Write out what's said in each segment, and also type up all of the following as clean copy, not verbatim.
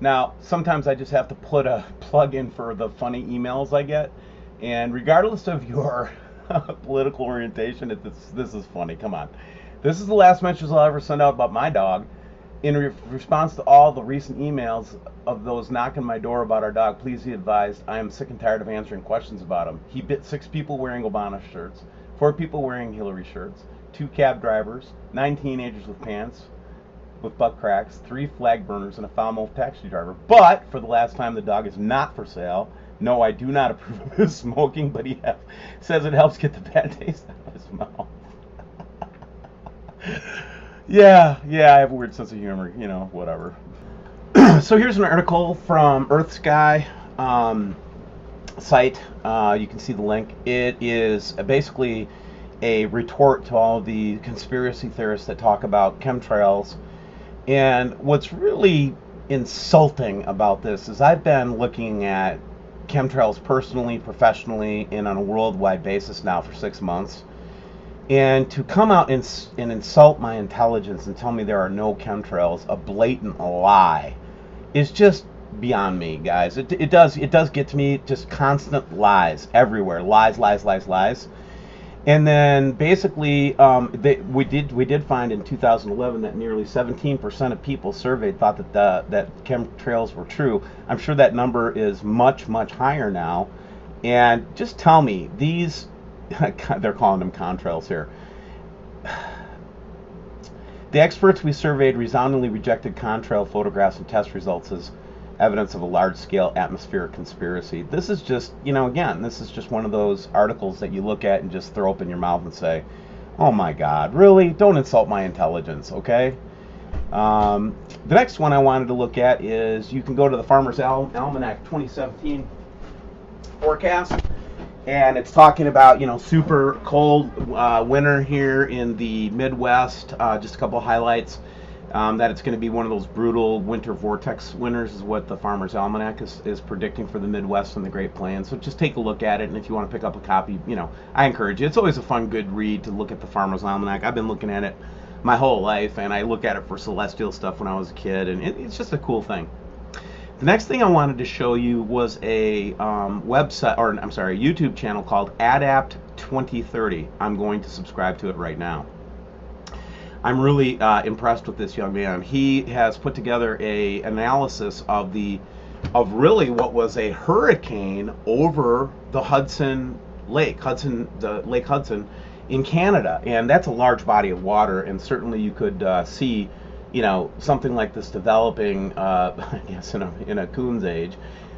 Now, sometimes I just have to put a plug in for the funny emails I get, and regardless of your political orientation, this is funny. Come on. This is the last message I'll ever send out about my dog. In response to all the recent emails of those knocking my door about our dog, please be advised I am sick and tired of answering questions about him. He bit 6 people wearing Obama shirts, 4 people wearing Hillary shirts, 2 cab drivers, 9 teenagers with pants with butt cracks, 3 flag burners, and a foul-mouthed taxi driver. But for the last time, the dog is not for sale. No, I do not approve of his smoking, but says it helps get the bad taste out of his mouth. Yeah, I have a weird sense of humor, whatever. So here's an article from Earth Sky site. You can see the link. It is basically a retort to all the conspiracy theorists that talk about chemtrails. And what's really insulting about this is I've been looking at chemtrails personally, professionally, and on a worldwide basis now for 6 months. And to come out and insult my intelligence and tell me there are no chemtrails, a blatant lie, is just beyond me, guys. It does get to me, just constant lies everywhere. Lies. And then basically, we did find in 2011 that nearly 17% of people surveyed thought that chemtrails were true. I'm sure that number is much higher now. And just tell me, these they're calling them contrails here. The experts we surveyed resoundingly rejected contrail photographs and test results as evidence of a large-scale atmospheric conspiracy. This is just, again, this is just one of those articles that you look at and just throw up in your mouth and say, oh my God, really? Don't insult my intelligence, okay? The next one I wanted to look at is, you can go to the Farmer's Almanac 2017 forecast, and it's talking about, super cold winter here in the Midwest. Just a couple of highlights. That it's going to be one of those brutal winter vortex winters is what the Farmer's Almanac is predicting for the Midwest and the Great Plains. So just take a look at it, and if you want to pick up a copy, I encourage you. It's always a fun, good read to look at the Farmer's Almanac. I've been looking at it my whole life, and I look at it for celestial stuff when I was a kid, and it's just a cool thing. The next thing I wanted to show you was a YouTube channel called Adapt 2030. I'm going to subscribe to it right now. I'm really impressed with this young man. He has put together a analysis of really what was a hurricane over the Lake Hudson in Canada, and that's a large body of water, and certainly you could see something like this developing, I guess in a coon's age.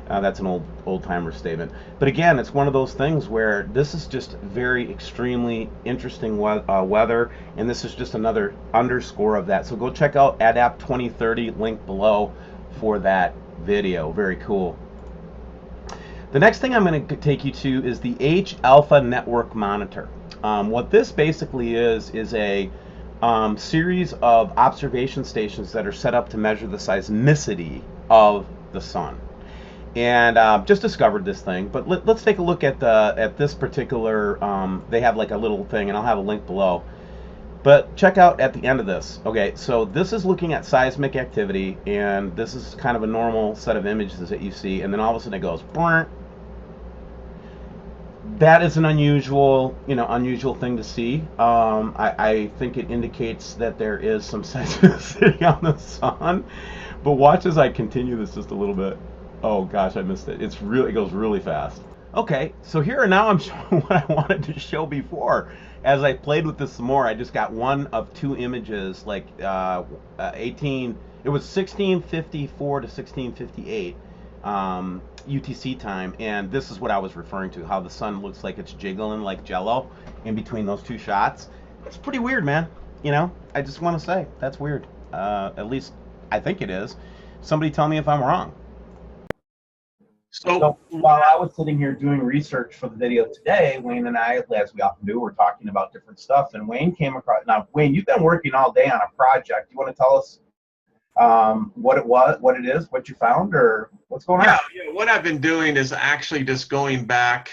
That's an old-timer statement. But again, it's one of those things where this is just very extremely interesting weather, and this is just another underscore of that. So go check out Adapt 2030, link below for that video. Very cool. The next thing I'm going to take you to is the H-alpha network monitor. What this basically is a series of observation stations that are set up to measure the seismicity of the sun. And just discovered this thing, but let's take a look at this particular. They have like a little thing, and I'll have a link below. But check out at the end of this. Okay, so this is looking at seismic activity, and this is kind of a normal set of images that you see, and then all of a sudden it goes. Brr. That is an unusual thing to see. I think it indicates that there is some seismicity on the sun. But watch as I continue this just a little bit. Oh gosh, I missed it. It goes really fast. Okay, so here now I'm showing what I wanted to show before. As I played with this some more, I just got one of 2 images, like it was 1654 to 1658 UTC time, and this is what I was referring to, how the sun looks like it's jiggling like jello in between those 2 shots. It's pretty weird, man. I just want to say, that's weird. At least I think it is. Somebody tell me if I'm wrong. So while I was sitting here doing research for the video today, Wayne and I, as we often do, we're talking about different stuff, and Wayne came across. Now, Wayne, you've been working all day on a project. You want to tell us what it is, what you found, or what's going on? Yeah, what I've been doing is actually just going back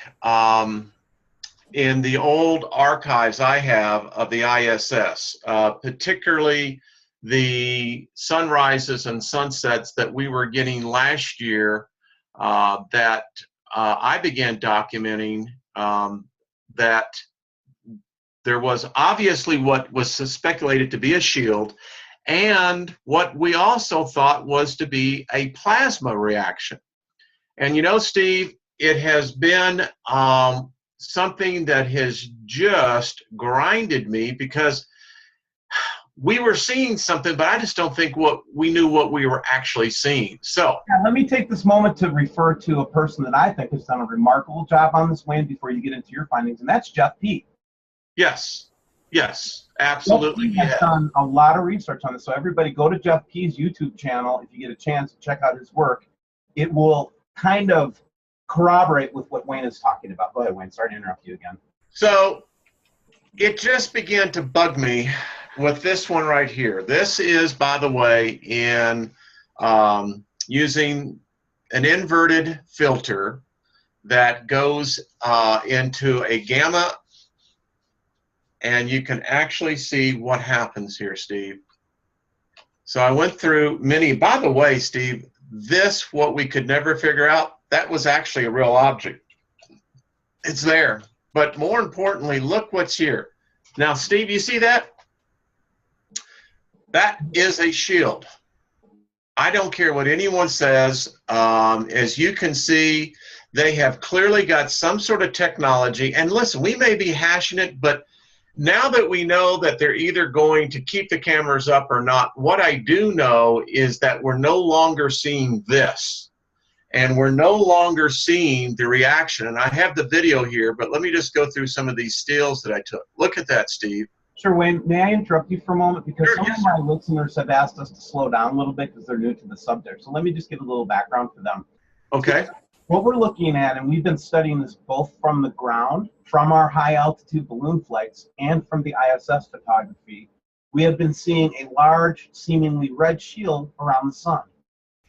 in the old archives I have of the ISS, particularly the sunrises and sunsets that we were getting last year that I began documenting, that there was obviously what was speculated to be a shield, and what we also thought was to be a plasma reaction. And you know, Steve, it has been something that has just grinded me, because we were seeing something, but I just don't think we knew what we were actually seeing. So let me take this moment to refer to a person that I think has done a remarkable job on this, Wayne, before you get into your findings, and that's Jeff P. Yes, absolutely. Jeff P has done a lot of research on this, so everybody go to Jeff P's YouTube channel if you get a chance to check out his work. It will kind of corroborate with what Wayne is talking about. Go ahead, Wayne. Sorry to interrupt you again. So it just began to bug me with this one right here. This is, by the way, in using an inverted filter that goes into a gamma, and you can actually see what happens here, Steve. So I went through many. By the way, Steve, this, what we could never figure out, that was actually a real object. It's there. But more importantly, look what's here. Now, Steve, you see that? That is a shield. I don't care what anyone says. As you can see, they have clearly got some sort of technology. And listen, we may be hashing it, but now that we know that they're either going to keep the cameras up or not, what I do know is that we're no longer seeing this. And we're no longer seeing the reaction. And I have the video here, but let me just go through some of these stills that I took. Look at that, Steve. Sure, Wayne. May I interrupt you for a moment? Because sure, some yes, of my listeners have asked us to slow down a little bit because they're new to the subject. So let me just give a little background for them. Okay. So what we're looking at, and we've been studying this both from the ground, from our high-altitude balloon flights, and from the ISS photography, we have been seeing a large, seemingly red shield around the sun.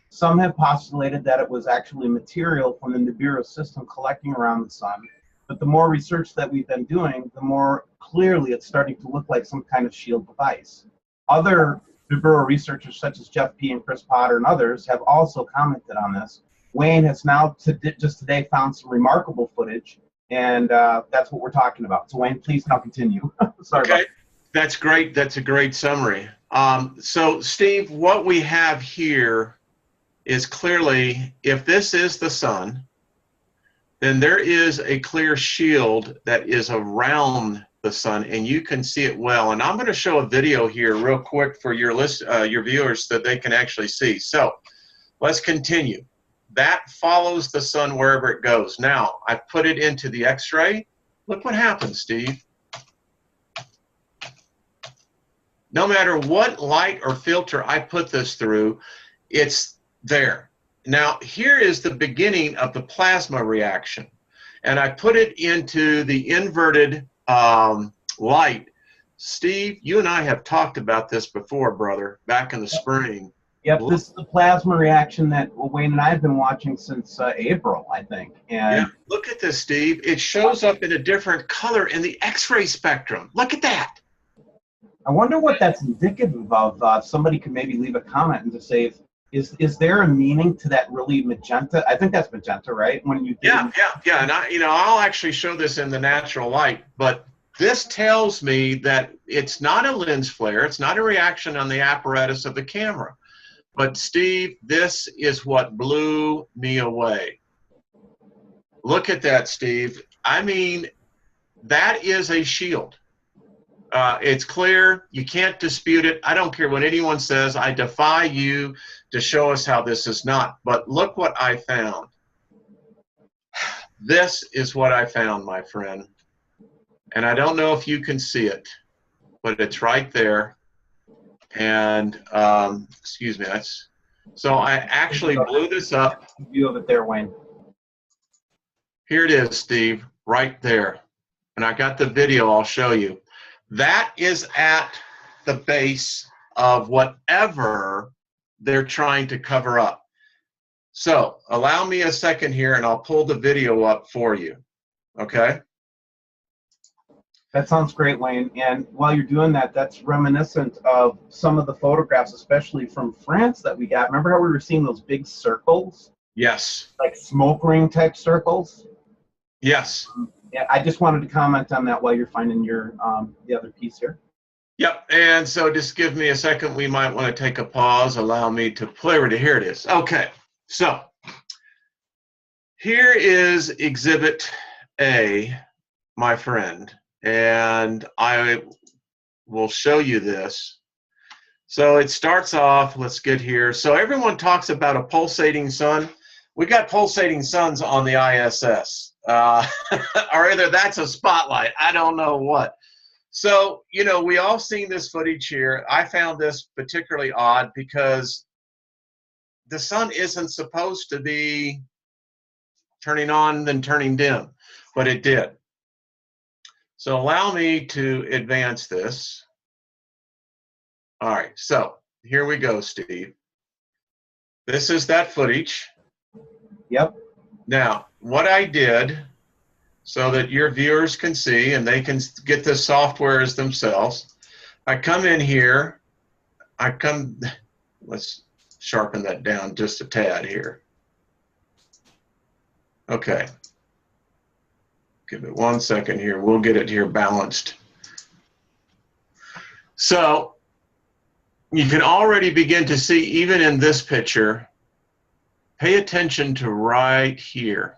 Some have postulated that it was actually material from the Nibiru system collecting around the sun. But the more research that we've been doing, the more clearly it's starting to look like some kind of shield device. Other Nibiru researchers, such as Jeff P. and Chris Potter and others, have also commented on this. Wayne has now just today found some remarkable footage, and that's what we're talking about. So Wayne, please now continue. Sorry okay, that's great. That's a great summary. So Steve, what we have here is clearly, if this is the sun, then there is a clear shield that is around the sun, and you can see it well. And I'm going to show a video here real quick for your viewers so that they can actually see. So let's continue. That follows the sun wherever it goes. Now, I put it into the X-ray. Look what happens, Steve. No matter what light or filter I put this through, it's there. Now, here is the beginning of the plasma reaction. And I put it into the inverted light. Steve, you and I have talked about this before, brother, back in the spring. Yep, this is the plasma reaction that Wayne and I have been watching since April, I think. And yeah, look at this, Steve. It shows up in a different color in the X-ray spectrum. Look at that. I wonder what that's indicative of. Somebody could maybe leave a comment and just say, is there a meaning to that really magenta? I think that's magenta, right? When you yeah. And I'll actually show this in the natural light, but this tells me that it's not a lens flare. It's not a reaction on the apparatus of the camera. But Steve, this is what blew me away. Look at that, Steve. I mean, that is a shield. It's clear. You can't dispute it. I don't care what anyone says. I defy you to show us how this is not. But look what I found. This is what I found, my friend. And I don't know if you can see it, but it's right there. And excuse me, so I actually blew this up. View of it there, Wayne. Here it is, Steve, right there. And I got the video I'll show you. That is at the base of whatever they're trying to cover up. So allow me a second here and I'll pull the video up for you. Okay? That sounds great, Wayne. And while you're doing that, that's reminiscent of some of the photographs, especially from France that we got. Remember how we were seeing those big circles, Yes. like smoke ring type circles? Yes. Yeah, I just wanted to comment on that while you're finding your the other piece here. Yep. And so just give me a second. We might want to take a pause. Allow me to play with it. Here it is. Okay. So here is Exhibit A, my friend. And I will show you this. So it starts off, let's get here. So everyone talks about a pulsating sun. We got pulsating suns on the ISS. Or either that's a spotlight. I don't know what. So, you know, we all seen this footage here. I found this particularly odd because the sun isn't supposed to be turning on then turning dim, but it did. So allow me to advance this. All right, so here we go, Steve. This is that footage. Yep. Now, what I did, so that your viewers can see and they can get the softwares themselves, I come in here, let's sharpen that down just a tad here. Okay. Give it 1 second here. We'll get it here balanced. So you can already begin to see, even in this picture, pay attention to right here.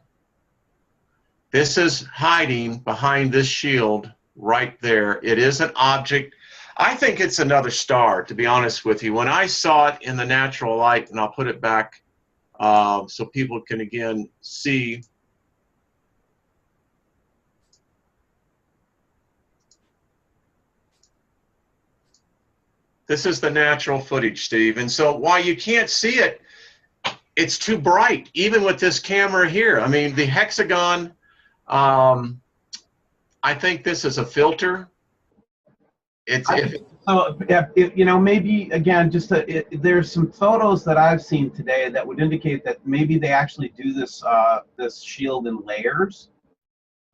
This is hiding behind this shield right there. It is an object. I think it's another star, to be honest with you. When I saw it in the natural light, and I'll put it back so people can again see. This is the natural footage, Steve. And so while you can't see it, it's too bright, even with this camera here. I mean, the hexagon, I think this is a filter. So, you know, maybe, again, there's some photos that I've seen today that would indicate that maybe they actually do this, this shield in layers.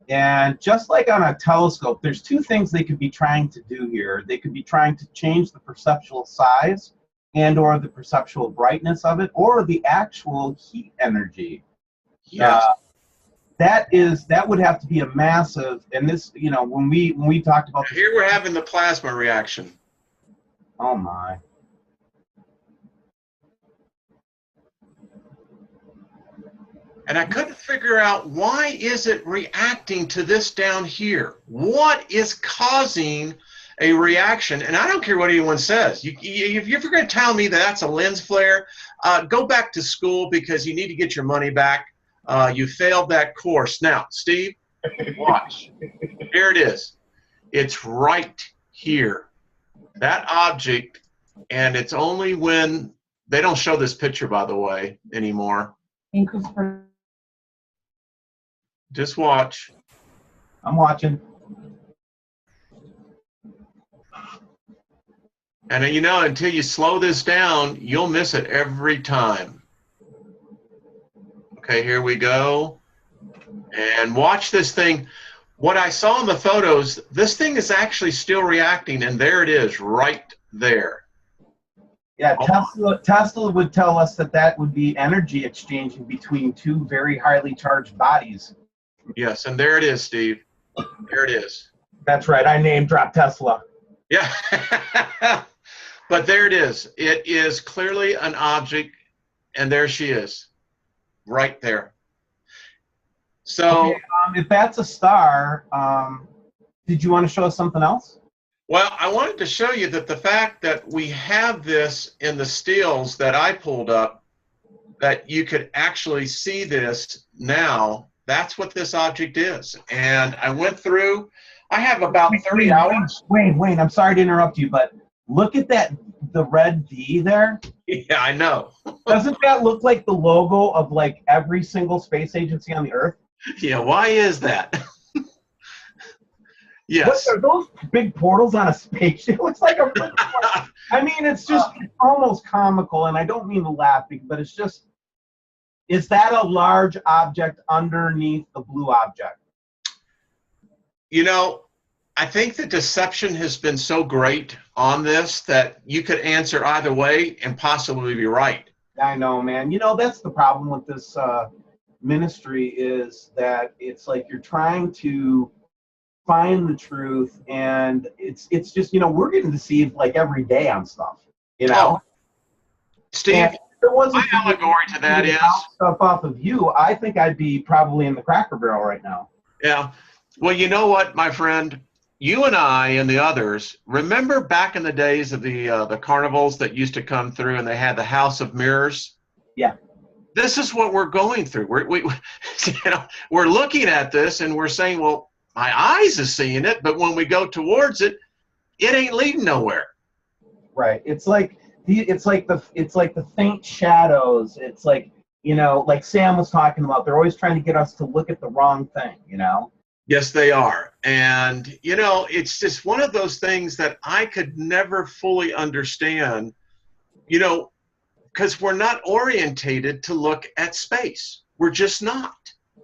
And just like on a telescope, there's two things they could be trying to do here. They could be trying to change the perceptual size and or the perceptual brightness of it, or the actual heat energy. Yes. That would have to be a massive, and this, you know, when we talked about here we're having the plasma reaction. Oh my. And I couldn't figure out, why is it reacting to this down here? What is causing a reaction? And I don't care what anyone says. If you're going to tell me that that's a lens flare, go back to school, because you need to get your money back. You failed that course. Now, Steve, watch. Here it is. It's right here. That object, and it's only when they don't show this picture, by the way, anymore. Just watch. I'm watching. And you know, until you slow this down, you'll miss it every time. Okay, here we go. And watch this thing. What I saw in the photos, this thing is actually still reacting, and there it is, right there. Yeah, Tesla would tell us that would be energy exchanging between two very highly charged bodies. Yes, and there it is, Steve. There it is. That's right. I name dropped Tesla. Yeah. But there it is. It is clearly an object, and there she is, right there. So, okay, if that's a star, did you want to show us something else? Well, I wanted to show you that the fact that we have this in the stills that I pulled up, that you could actually see this now. That's what this object is. And I went through, I have about 30 hours. Wayne, I'm sorry to interrupt you, but look at that, the red D there. Yeah, I know. Doesn't that look like the logo of like every single space agency on the Earth? Yeah, why is that? Yes. What are those big portals on a spaceship? It looks like a I mean, it's just almost comical, and I don't mean to laugh, but it's just, is that a large object underneath the blue object? You know, I think the deception has been so great on this that you could answer either way and possibly be right. I know, man. You know, that's the problem with this ministry is that it's like you're trying to find the truth, and it's just, you know, we're getting deceived like every day on stuff, you Oh, know. And Steve, if it my wasn't for allegory to that you is, bounce stuff off of you, I think I'd be probably in the Cracker Barrel right now. yeah, well, you know what, my friend? You and I and the others remember back in the days of the carnivals that used to come through, and they had the House of Mirrors. Yeah, This is what we're going through. You know, we're looking at this and we're saying, well, my eyes is seeing it, but when we go towards it, it ain't leading nowhere. right. It's like the faint shadows. It's like, you know, like Sam was talking about. They're always trying to get us to look at the wrong thing, you know. Yes, they are. And, you know, it's just one of those things that I could never fully understand, you know, because we're not orientated to look at space. We're just not.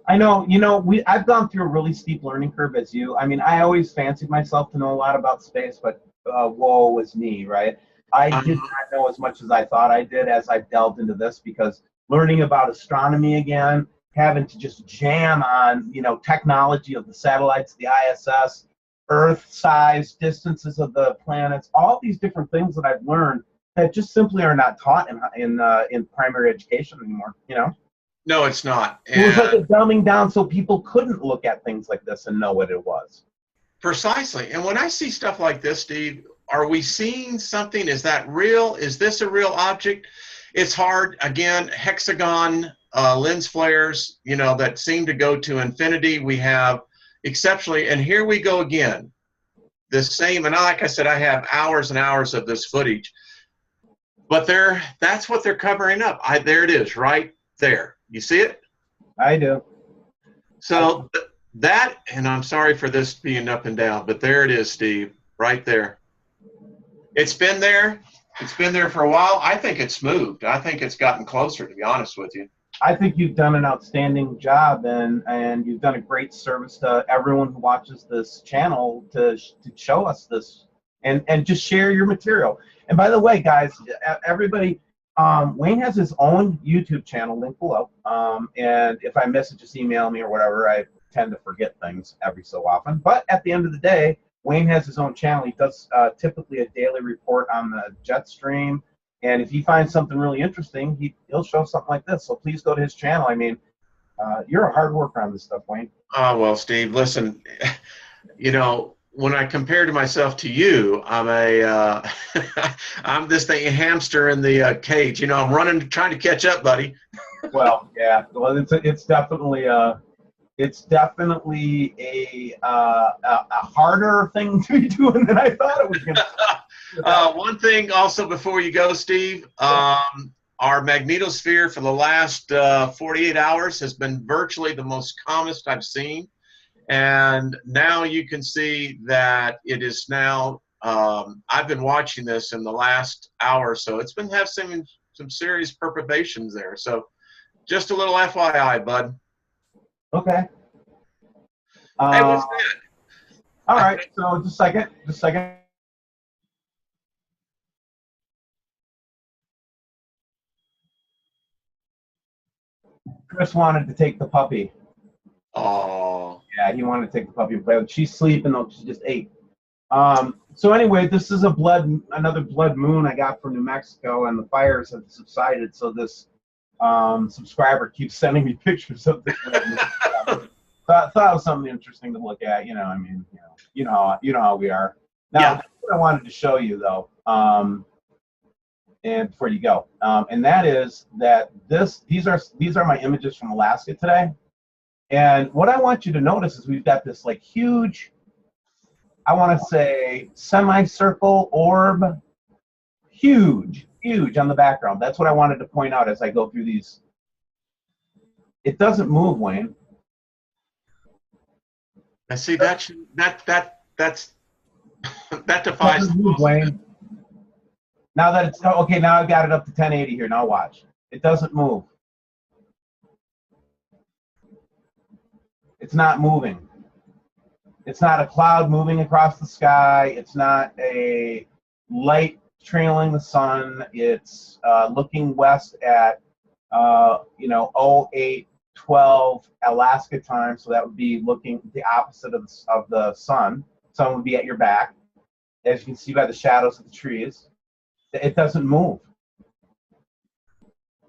I know, you know, I've gone through a really steep learning curve as you. I mean, I always fancied myself to know a lot about space, but woe is me, right? I did Uh, not know as much as I thought I did as I delved into this, because learning about astronomy again, having to just jam on, you know, technology of the satellites, the ISS, Earth size, distances of the planets, all these different things that I've learned that just simply are not taught in primary education anymore, you know? no, it's not. It was like And a dumbing down so people couldn't look at things like this and know what it was. precisely. And when I see stuff like this, Steve, are we seeing something? Is that real? Is this a real object? It's hard. Again, hexagon lens flares, you know, that seem to go to infinity. We have exceptionally, and here we go again. The same, and like I said, I have hours and hours of this footage, but that's what they're covering up. There it is, right there. You see it? I do. So that, and I'm sorry for this being up and down, but there it is, Steve, right there. It's been there. It's been there for a while. I think it's moved. I think it's gotten closer, to be honest with you. I think you've done an outstanding job, and you've done a great service to everyone who watches this channel to show us this, and just share your material. And by the way, guys, everybody, Wayne has his own YouTube channel, link below. And if I miss it, just email me or whatever. I tend to forget things every so often. But at the end of the day, Wayne has his own channel. He does typically a daily report on the jet stream. And if he finds something really interesting, he'll show something like this. So please go to his channel. I mean, you're a hard worker on this stuff, Wayne. Oh, well, Steve, listen, you know, when I compare to myself to you, I'm this thing, a hamster in the cage. You know, I'm running, trying to catch up, buddy. Well, yeah. Well, it's definitely a harder thing to be doing than I thought it was going to. One thing also before you go, Steve, our magnetosphere for the last 48 hours has been virtually the most calmest I've seen. And now you can see that it is now, I've been watching this in the last hour or so. It's been having some serious perturbations there. So just a little FYI, bud. Okay. Hey, what's that? All right. So just a second. Just a second. Chris wanted to take the puppy. Oh. Yeah, he wanted to take the puppy and play with. She's sleeping though. She just ate. So anyway, this is another blood moon I got from New Mexico, and the fires have subsided. So this subscriber keeps sending me pictures of this. Thought it was something interesting to look at. You know, I mean, you know how we are. Now, Yeah. that's what I wanted to show you though, and before you go, and that is that these are my images from Alaska today. And what I want you to notice is we've got this like huge, I want to say semicircle orb, huge on the background. That's what I wanted to point out as I go through these. It doesn't move, Wayne. I see that's that defies Doesn't move, Wayne. Now that it's okay, now I've got it up to 1080 here. Now watch. It doesn't move. It's not moving. It's not a cloud moving across the sky. It's not a light trailing the sun. It's looking west at, 0812 Alaska time. So that would be looking the opposite of the sun. Sun would be at your back. As you can see by the shadows of the trees, it doesn't move.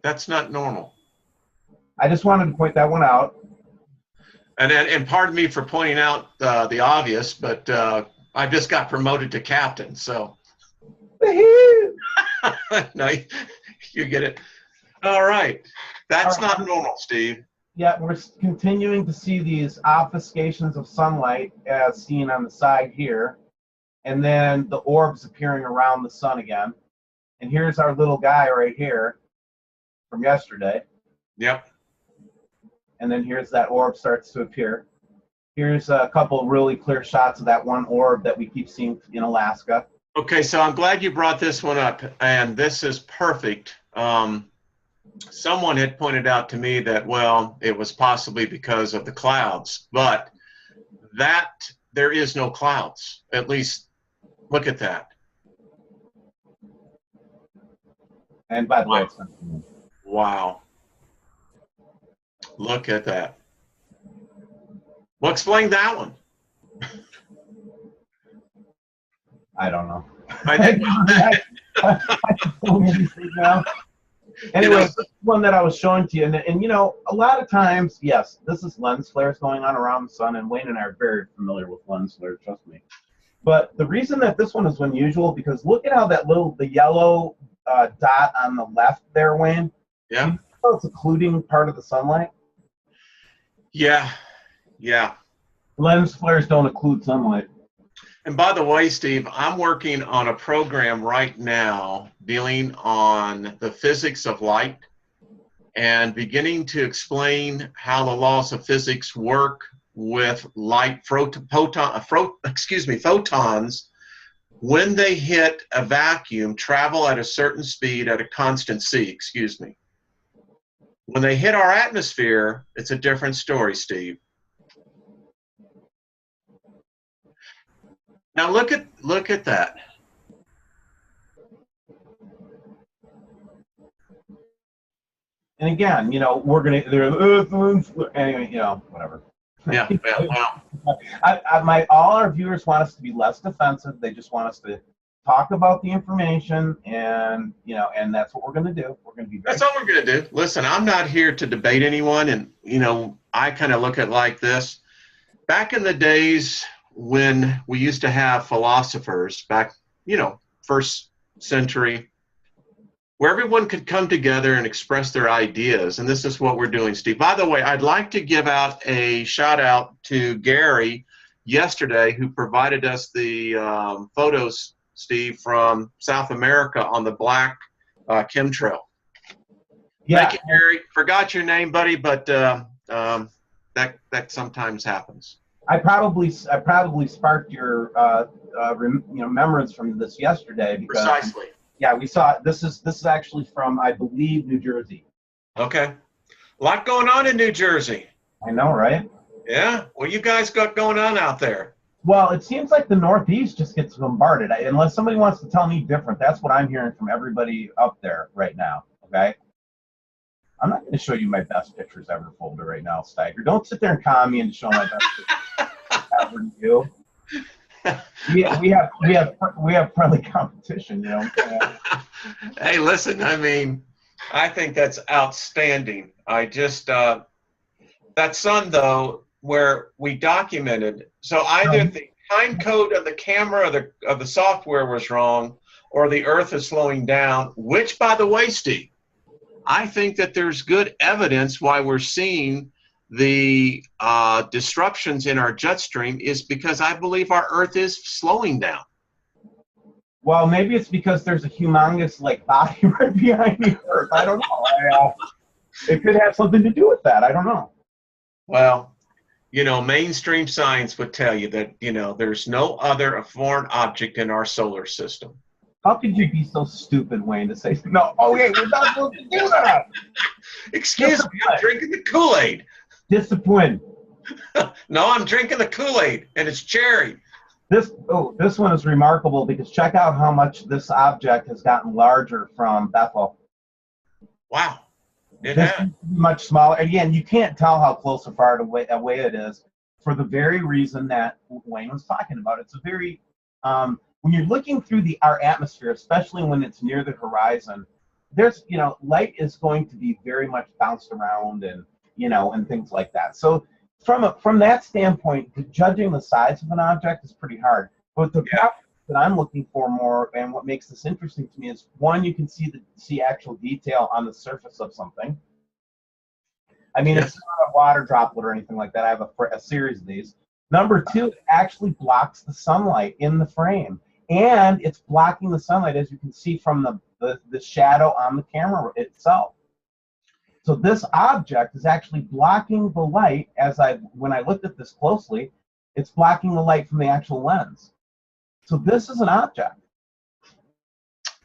That's not normal. I just wanted to point that one out. And pardon me for pointing out the obvious, but I just got promoted to captain, so. No, you get it. All right. That's not normal, Steve. Yeah, we're continuing to see these obfuscations of sunlight as seen on the side here, and then the orbs appearing around the sun again. And here's our little guy right here from yesterday. Yep. And then here's that orb starts to appear. Here's a couple of really clear shots of that one orb that we keep seeing in Alaska. Okay, so I'm glad you brought this one up, and this is perfect. Someone had pointed out to me that, well, it was possibly because of the clouds, but that there is no clouds. At least, look at that. And by the way, wow. Look at that. Well, explain that one. I don't know. Anyway, this one that I was showing to you, and a lot of times, yes, this is lens flares going on around the sun, and Wayne and I are very familiar with lens flares, trust me. But the reason that this one is unusual, because look at how the yellow dot on the left there, Wayne. Yeah. How it's occluding part of the sunlight. Yeah. Yeah. Lens flares don't occlude sunlight. And by the way, Steve, I'm working on a program right now dealing on the physics of light and beginning to explain how the laws of physics work with light photons when they hit a vacuum, travel at a certain speed at a constant c, When they hit our atmosphere, it's a different story, Steve. Now look at that. And again, we're gonna anyway, whatever. Yeah, well. All our viewers want us to be less defensive. They just want us to talk about the information, and and that's what we're going to do. We're going to be. That's all we're going to do. Listen, I'm not here to debate anyone, and I kind of look at it like this. Back in the days when we used to have philosophers, back first century, where everyone could come together and express their ideas, and this is what we're doing, Steve. By the way, I'd like to give out a shout out to Gary yesterday, who provided us the photos, Steve, from South America on the black chemtrail. Yeah. Thank you, Gary. Forgot your name, buddy, but that sometimes happens. I probably sparked your remembrance from this yesterday because Precisely. Yeah, we saw this is actually from, I believe, New Jersey. Okay. A lot going on in New Jersey. I know, right? Yeah. What you guys got going on out there? Well, it seems like the Northeast just gets bombarded. Unless somebody wants to tell me different, that's what I'm hearing from everybody up there right now. Okay. I'm not going to show you my best pictures ever folder right now, Steiger. Don't sit there and con me and show my best pictures ever to you. We have friendly competition, Hey, listen, I think that's outstanding. I just that sun though, where we documented, so either the time code of the camera of the software was wrong, or the Earth is slowing down. Which, by the way, Steve, I think that there's good evidence why we're seeing the disruptions in our jet stream is because I believe our Earth is slowing down. Well, maybe it's because there's a humongous body right behind the Earth. I don't know. It could have something to do with that. I don't know. Well, mainstream science would tell you that there's no other foreign object in our solar system. How could you be so stupid, Wayne, to say no? Oh, wait, we're not supposed to do that. Excuse me, I'm drinking the Kool-Aid. Discipline. No, I'm drinking the Kool-Aid, and it's cherry. This one is remarkable because check out how much this object has gotten larger from Bethel. Wow, it This has. is much smaller. Again, you can't tell how close or far away it is for the very reason that Wayne was talking about. It's a very, when you're looking through our atmosphere, especially when it's near the horizon, there's, light is going to be very much bounced around and things like that. So from that standpoint, judging the size of an object is pretty hard. But the property that I'm looking for more, and what makes this interesting to me, is one, you can see actual detail on the surface of something. I mean, Yes. it's not a water droplet or anything like that. I have a series of these. Number two, it actually blocks the sunlight in the frame, and it's blocking the sunlight, as you can see from the shadow on the camera itself. So this object is actually blocking the light. When I looked at this closely, it's blocking the light from the actual lens. So this is an object.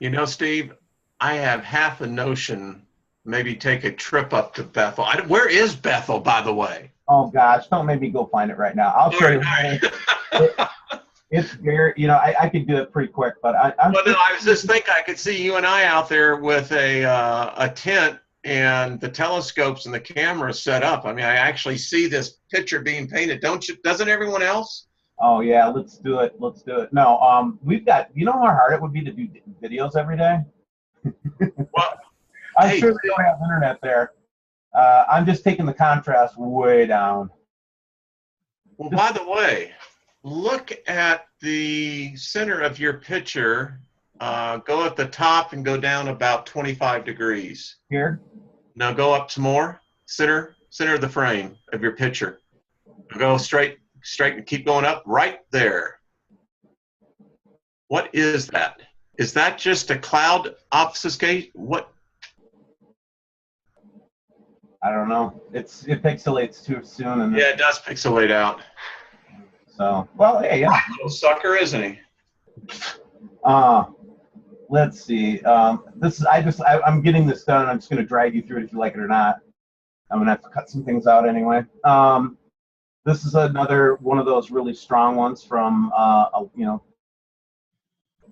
You know, Steve, I have half a notion maybe take a trip up to Bethel. Where is Bethel, by the way? Oh gosh, don't make me go find it right now. I'll show you. It's very, I could do it pretty quick, but I'm. Well, no, I was just thinking I could see you and I out there with a tent and the telescopes and the cameras set up. I mean, I actually see this picture being painted. Don't you? Doesn't everyone else? Oh yeah, let's do it. Let's do it. No, we've got. You know how hard it would be to do videos every day. Well, I'm sure they don't have internet there. I'm just taking the contrast way down. Well, by the way, look at the center of your picture. Go at the top and go down about 25 degrees. Here? Now go up some more. Center of the frame of your picture. Go straight and keep going up right there. What is that? Is that just a cloud obfuscate? What? I don't know. It pixelates too soon. And yeah, it does pixelate out. So, well, hey, yeah. Little sucker, isn't he? Let's see. I'm getting this done. I'm just going to drag you through it if you like it or not. I'm going to have to cut some things out anyway. This is another one of those really strong ones from,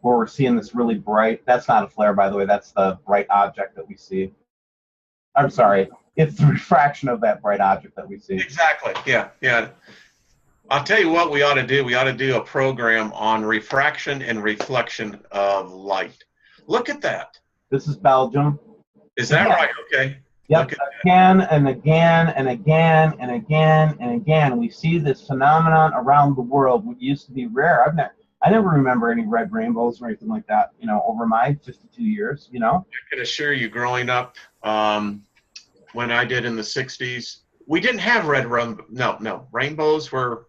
where we're seeing this really bright. That's not a flare, by the way. That's the bright object that we see. I'm sorry. It's the refraction of that bright object that we see. Exactly. Yeah. I'll tell you what we ought to do. We ought to do a program on refraction and reflection of light. Look at that. This is Belgium. Is that right? Okay. Yep. Again and again and again and again and again, we see this phenomenon around the world, which used to be rare. I never remember any red rainbows or anything like that, over my 52 years, I can assure you, growing up, when I did in the 60s, we didn't have rainbows were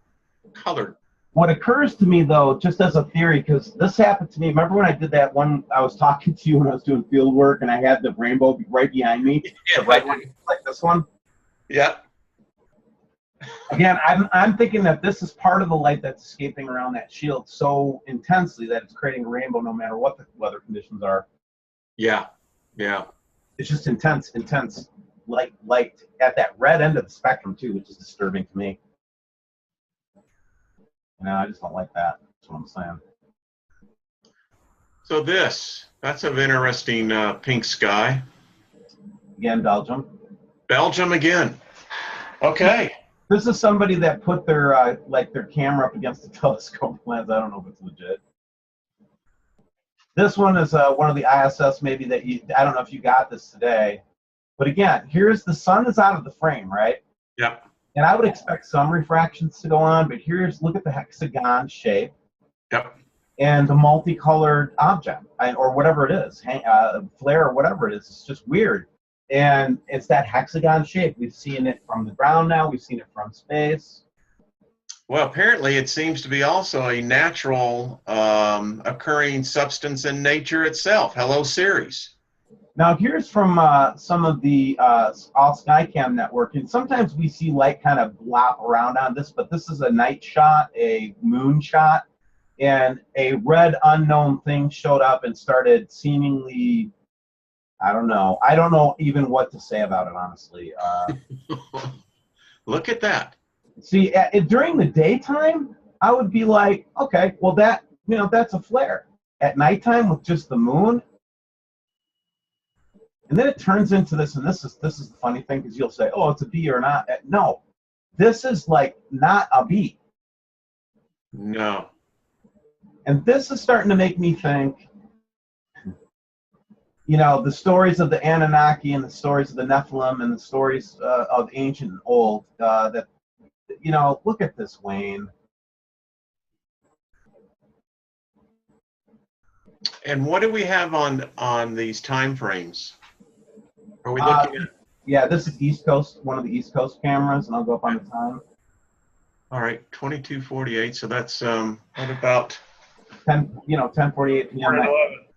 colored. What occurs to me, though, just as a theory, because this happened to me. Remember when I did that one? I was talking to you when I was doing field work, and I had the rainbow right behind me. Yeah, the right one, like this one. Yeah. Again, I'm thinking that this is part of the light that's escaping around that shield so intensely that it's creating a rainbow, no matter what the weather conditions are. Yeah. It's just intense light at that red end of the spectrum too, which is disturbing to me. I just don't like that. That's what I'm saying. So that's an interesting pink sky. Again, Belgium. Belgium again. Okay. This is somebody that put their their camera up against the telescope lens. I don't know if it's legit. This one is one of the ISS maybe that I don't know if you got this today. But again, here's the sun is out of the frame, right? Yep. And I would expect some refractions to go on, but look at the hexagon shape. Yep. And the multicolored object, or whatever it is, flare or whatever it is. It's just weird. And it's that hexagon shape. We've seen it from the ground now. We've seen it from space. Well, apparently it seems to be also a natural occurring substance in nature itself. Hello, Ceres. Now, here's from some of the All Skycam network, and sometimes we see light kind of blop around on this, but this is a night shot, a moon shot, and a red unknown thing showed up and started seemingly, I don't know even what to say about it, honestly. Look at that. See, during the daytime, I would be like, okay, well that's a flare. At nighttime with just the moon, and then it turns into this, and this is the funny thing because you'll say, oh, it's a B or not. No, this is like not a B. No. And this is starting to make me think, the stories of the Anunnaki and the stories of the Nephilim and the stories of ancient and old, that, look at this, Wayne. And what do we have on these time frames? Are we looking at? Yeah, this is East Coast, one of the East Coast cameras, and I'll go up on the time. All right, 22:48. So that's what about 10:48 p.m. 11?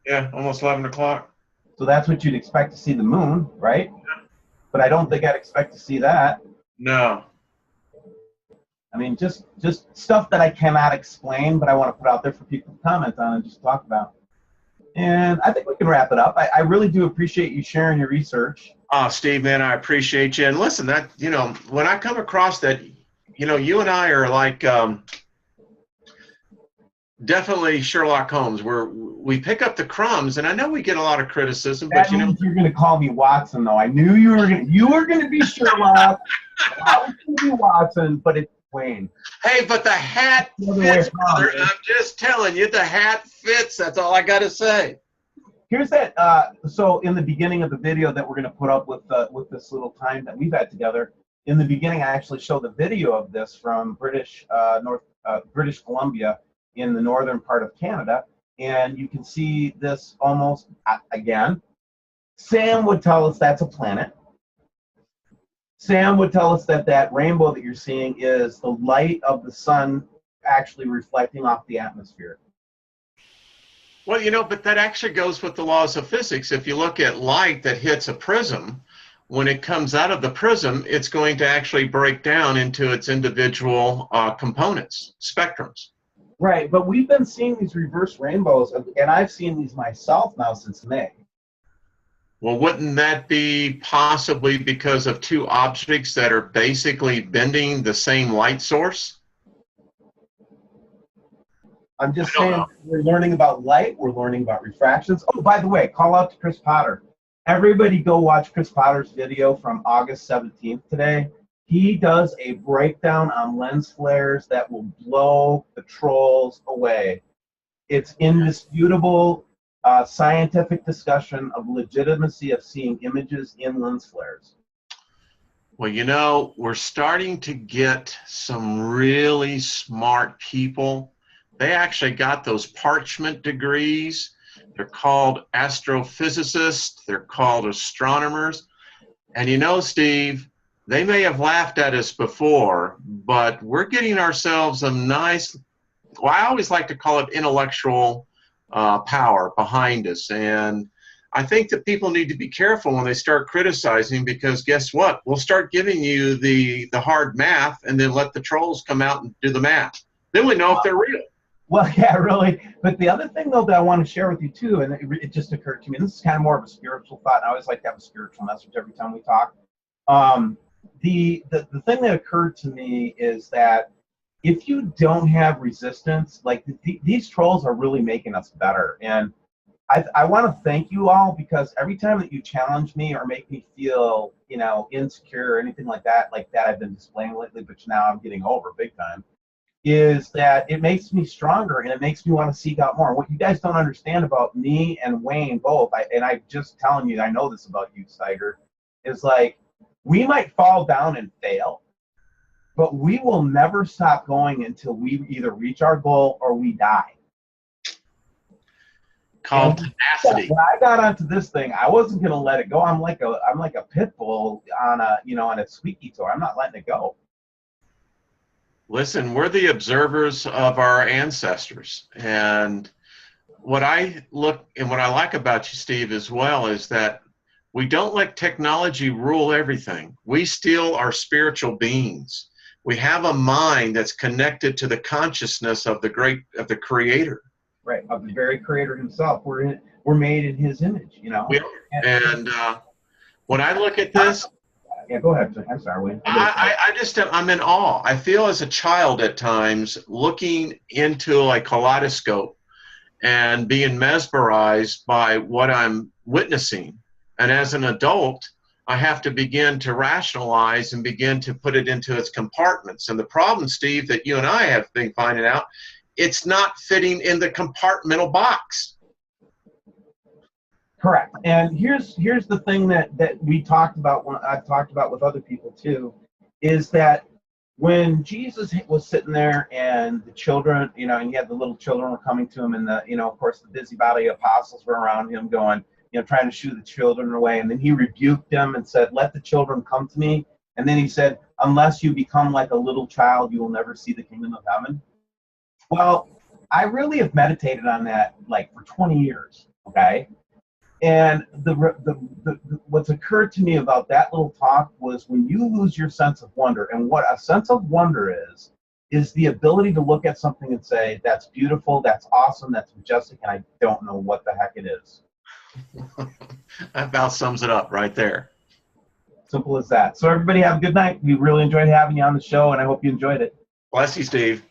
Yeah, almost 11 o'clock. So that's what you'd expect to see the moon, right? But I don't think I'd expect to see that. No. I mean, just stuff that I cannot explain, but I want to put out there for people to comment on and just talk about. And I think we can wrap it up. I really do appreciate you sharing your research. Oh, Steve, man, I appreciate you. And listen, that when I come across that, you and I are like definitely Sherlock Holmes. We pick up the crumbs, and I know we get a lot of criticism, That but means you're going to call me Watson, though. I knew you were going to be Sherlock. I was going to be Watson, but it's Wayne. Hey, but the hat fits, brother. I'm just telling you, the hat fits. That's all I got to say. Here's that. So in the beginning of the video that we're going to put up with this little time that we've had together, in the beginning I actually showed the video of this from British Columbia in the northern part of Canada, and you can see this almost again. Sam would tell us that's a planet. Sam would tell us that rainbow that you're seeing is the light of the sun actually reflecting off the atmosphere. Well, but that actually goes with the laws of physics. If you look at light that hits a prism, when it comes out of the prism, it's going to actually break down into its individual components, spectrums. Right, but we've been seeing these reverse rainbows, and I've seen these myself now since May. Well, wouldn't that be possibly because of two objects that are basically bending the same light source? I'm just saying, we're learning about light, we're learning about refractions. Oh, by the way, call out to Chris Potter. Everybody go watch Chris Potter's video from August 17th today. He does a breakdown on lens flares that will blow the trolls away. It's indisputable scientific discussion of legitimacy of seeing images in lens flares. Well, we're starting to get some really smart people. They actually got those parchment degrees. They're called astrophysicists. They're called astronomers. And Steve, they may have laughed at us before, but we're getting ourselves some nice, well, I always like to call it intellectual power behind us. And I think that people need to be careful when they start criticizing, because guess what? We'll start giving you the hard math and then let the trolls come out and do the math. Then we know if they're real. Well, yeah, really. But the other thing, though, that I want to share with you, too, and it just occurred to me, this is kind of more of a spiritual thought, and I always like to have a spiritual message every time we talk. The thing that occurred to me is that if you don't have resistance, like these trolls are really making us better. And I want to thank you all, because every time that you challenge me or make me feel, insecure or anything like that I've been displaying lately, but now I'm getting over big time, is that it makes me stronger and it makes me want to seek out more. What you guys don't understand about me and Wayne both, I'm just telling you, I know this about you, Steiger, is like, we might fall down and fail, but we will never stop going until we either reach our goal or we die. Called tenacity. When I got onto this thing, I wasn't going to let it go. I'm like a pit bull on a squeaky toy. I'm not letting it go. Listen, we're the observers of our ancestors. And what I like about you, Steve, as well, is that we don't let technology rule everything. We still are spiritual beings. We have a mind that's connected to the consciousness of the Creator. Right, of the very Creator himself. We're made in His image, And when I look at this, Yeah, go ahead. I'm sorry, Wayne. I'm in awe. I feel as a child at times looking into a kaleidoscope and being mesmerized by what I'm witnessing. And as an adult, I have to begin to rationalize and begin to put it into its compartments. And the problem, Steve, that you and I have been finding out, it's not fitting in the compartmental box. Correct. And here's the thing that we talked about, when I've talked about with other people too, is that when Jesus was sitting there and the children, and he had the little children were coming to him, and of course, the busybody apostles were around him going, trying to shoo the children away. And then he rebuked them and said, "Let the children come to me." And then he said, "Unless you become like a little child, you will never see the kingdom of heaven." Well, I really have meditated on that like for 20 years. Okay. And what's occurred to me about that little talk was, when you lose your sense of wonder, and what a sense of wonder is the ability to look at something and say, that's beautiful, that's awesome, that's majestic, and I don't know what the heck it is. That about sums it up right there. Simple as that. So everybody have a good night. We really enjoyed having you on the show, and I hope you enjoyed it. Bless you, Steve.